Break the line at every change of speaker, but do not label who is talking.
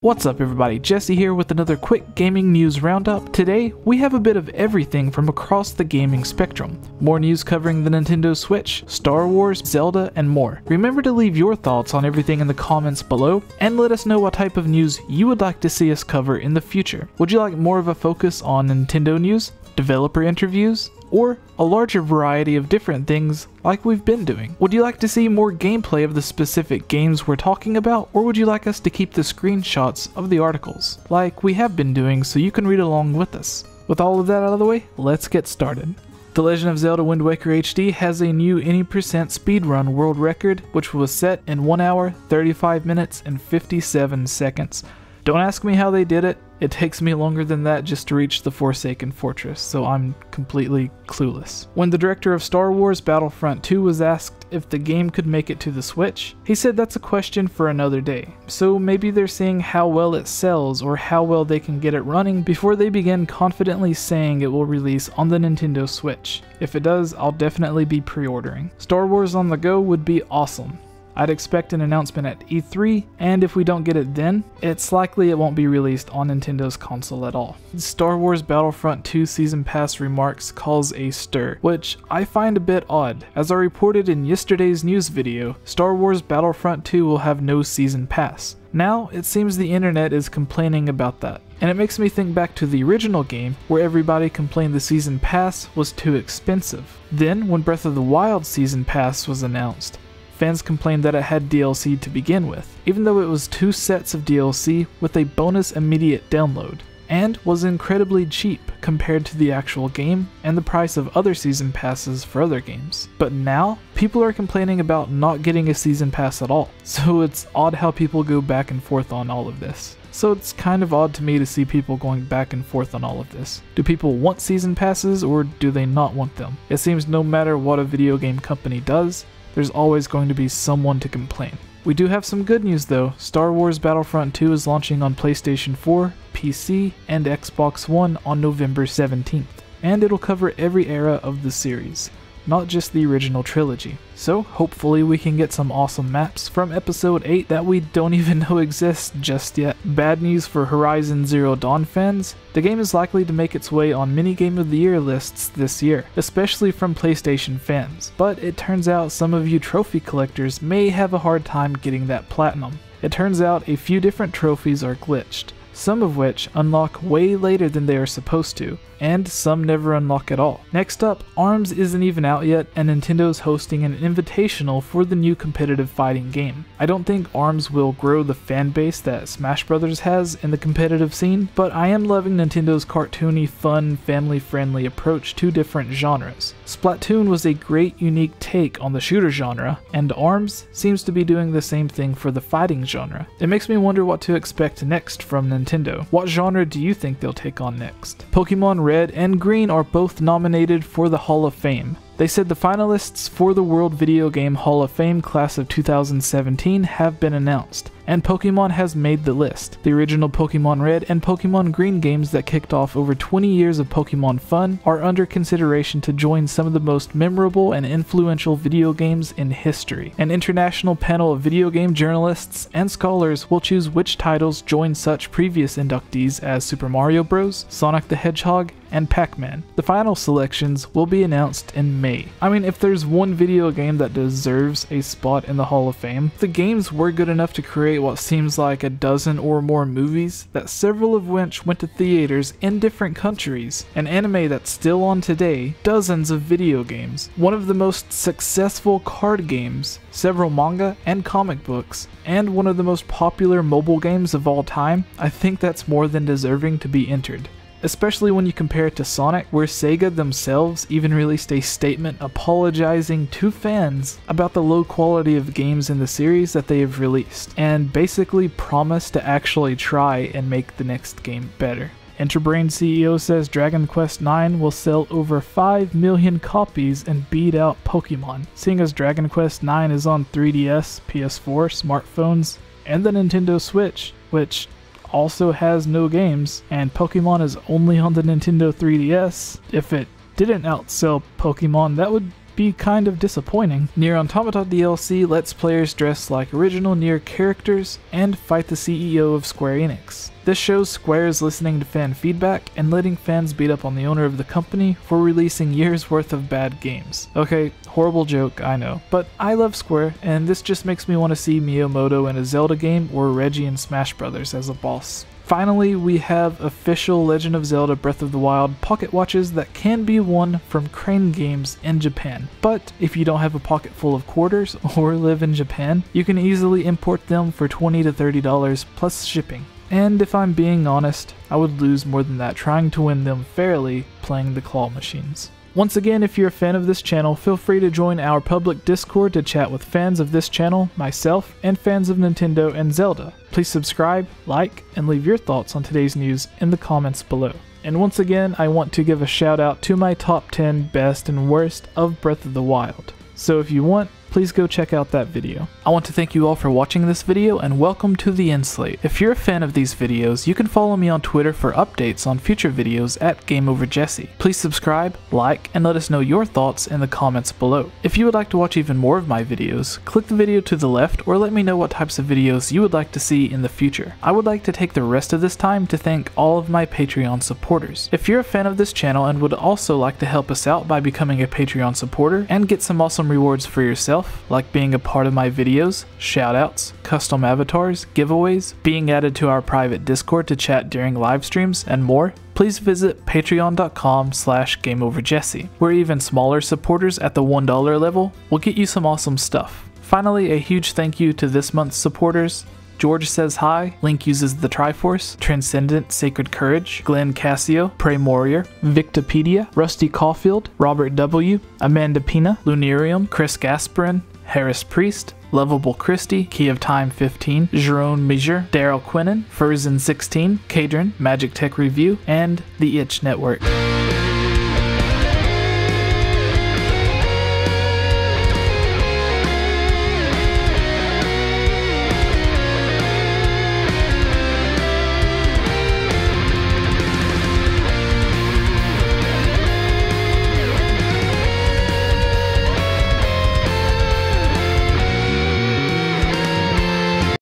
What's up everybody, Jesse here with another quick gaming news roundup. Today, we have a bit of everything from across the gaming spectrum. More news covering the Nintendo Switch, Star Wars, Zelda, and more. Remember to leave your thoughts on everything in the comments below, and let us know what type of news you would like to see us cover in the future. Would you like more of a focus on Nintendo news, developer interviews, or a larger variety of different things like we've been doing? Would you like to see more gameplay of the specific games we're talking about, or would you like us to keep the screenshots of the articles like we have been doing so you can read along with us? With all of that out of the way, let's get started. The Legend of Zelda Wind Waker HD has a new any% speedrun world record, which was set in 1 hour, 35 minutes, and 57 seconds. Don't ask me how they did it. It takes me longer than that just to reach the Forsaken Fortress, so I'm completely clueless. When the director of Star Wars Battlefront 2 was asked if the game could make it to the Switch, he said that's a question for another day. So maybe they're seeing how well it sells or how well they can get it running before they begin confidently saying it will release on the Nintendo Switch. If it does, I'll definitely be pre-ordering. Star Wars on the go would be awesome. I'd expect an announcement at E3, and if we don't get it then, it's likely it won't be released on Nintendo's console at all. Star Wars Battlefront 2 Season Pass remarks cause a stir, which I find a bit odd. As I reported in yesterday's news video, Star Wars Battlefront 2 will have no Season Pass. Now, it seems the internet is complaining about that. And it makes me think back to the original game, where everybody complained the Season Pass was too expensive. Then, when Breath of the Wild Season Pass was announced, fans complained that it had DLC to begin with, even though it was 2 sets of DLC with a bonus immediate download, and was incredibly cheap compared to the actual game and the price of other season passes for other games. But now, people are complaining about not getting a season pass at all, so it's odd how people go back and forth on all of this. So it's kind of odd to me to see people going back and forth on all of this. Do people want season passes or do they not want them? It seems no matter what a video game company does, there's always going to be someone to complain. We do have some good news though. Star Wars Battlefront 2 is launching on PlayStation 4, PC, and Xbox One on November 17th, and it'll cover every era of the series, not just the original trilogy. So hopefully we can get some awesome maps from episode 8 that we don't even know exist just yet. Bad news for Horizon Zero Dawn fans, the game is likely to make its way on many Game of the Year lists this year, especially from PlayStation fans, but it turns out some of you trophy collectors may have a hard time getting that platinum. It turns out a few different trophies are glitched, some of which unlock way later than they are supposed to, and some never unlock at all. Next up, ARMS isn't even out yet, and Nintendo's hosting an invitational for the new competitive fighting game. I don't think ARMS will grow the fan base that Smash Bros. Has in the competitive scene, but I am loving Nintendo's cartoony, fun, family-friendly approach to different genres. Splatoon was a great, unique take on the shooter genre, and ARMS seems to be doing the same thing for the fighting genre. It makes me wonder what to expect next from Nintendo. What genre do you think they'll take on next? Pokemon Red and Green are both nominated for the Hall of Fame. They said the finalists for the World Video Game Hall of Fame class of 2017 have been announced, and Pokemon has made the list. The original Pokemon Red and Pokemon Green games that kicked off over 20 years of Pokemon fun are under consideration to join some of the most memorable and influential video games in history. An international panel of video game journalists and scholars will choose which titles join such previous inductees as Super Mario Bros., Sonic the Hedgehog, and Pac-Man. The final selections will be announced in May. I mean, if there's one video game that deserves a spot in the Hall of Fame, the games were good enough to create what seems like a dozen or more movies, that several of which went to theaters in different countries, an anime that's still on today, dozens of video games, one of the most successful card games, several manga and comic books, and one of the most popular mobile games of all time. I think that's more than deserving to be entered. Especially when you compare it to Sonic, where Sega themselves even released a statement apologizing to fans about the low quality of games in the series that they have released, and basically promised to actually try and make the next game better. Enterbrain CEO says Dragon Quest IX will sell over 5 million copies and beat out Pokemon, seeing as Dragon Quest IX is on 3DS, PS4, smartphones, and the Nintendo Switch, which also has no games, and Pokemon is only on the Nintendo 3DS. If it didn't outsell Pokemon, that would be kind of disappointing. Nier Automata DLC lets players dress like original Nier characters and fight the CEO of Square Enix. This shows Square is listening to fan feedback and letting fans beat up on the owner of the company for releasing years worth of bad games. Okay, horrible joke, I know. But I love Square, and this just makes me want to see Miyamoto in a Zelda game or Reggie in Smash Bros. As a boss. Finally, we have official Legend of Zelda Breath of the Wild pocket watches that can be won from Crane Games in Japan. But if you don't have a pocket full of quarters or live in Japan, you can easily import them for $20 to $30 plus shipping. And if I'm being honest, I would lose more than that trying to win them fairly playing the claw machines. Once again, if you're a fan of this channel, feel free to join our public Discord to chat with fans of this channel, myself, and fans of Nintendo and Zelda. Please subscribe, like, and leave your thoughts on today's news in the comments below. And once again, I want to give a shout out to my top 10 best and worst of Breath of the Wild. So if you want, please go check out that video. I want to thank you all for watching this video and welcome to the end slate. If you're a fan of these videos, you can follow me on Twitter for updates on future videos at GameOverJesse. Please subscribe, like, and let us know your thoughts in the comments below. If you would like to watch even more of my videos, click the video to the left or let me know what types of videos you would like to see in the future. I would like to take the rest of this time to thank all of my Patreon supporters. If you're a fan of this channel and would also like to help us out by becoming a Patreon supporter and get some awesome rewards for yourself, like being a part of my videos, shoutouts, custom avatars, giveaways, being added to our private Discord to chat during live streams, and more, please visit patreon.com/GameOverJesse, where even smaller supporters at the $1 level will get you some awesome stuff. Finally, a huge thank you to this month's supporters: George Says Hi, Link Uses the Triforce, Transcendent Sacred Courage, Glenn Cassio, Prey Warrior, Victopedia, Rusty Caulfield, Robert W., Amanda Pina, Lunarium, Chris Gasparin, Harris Priest, Lovable Christie, Key of Time 15, Jerome Measure, Daryl Quinnen, Furzin 16, Kadron, Magic Tech Review, and the Itch Network.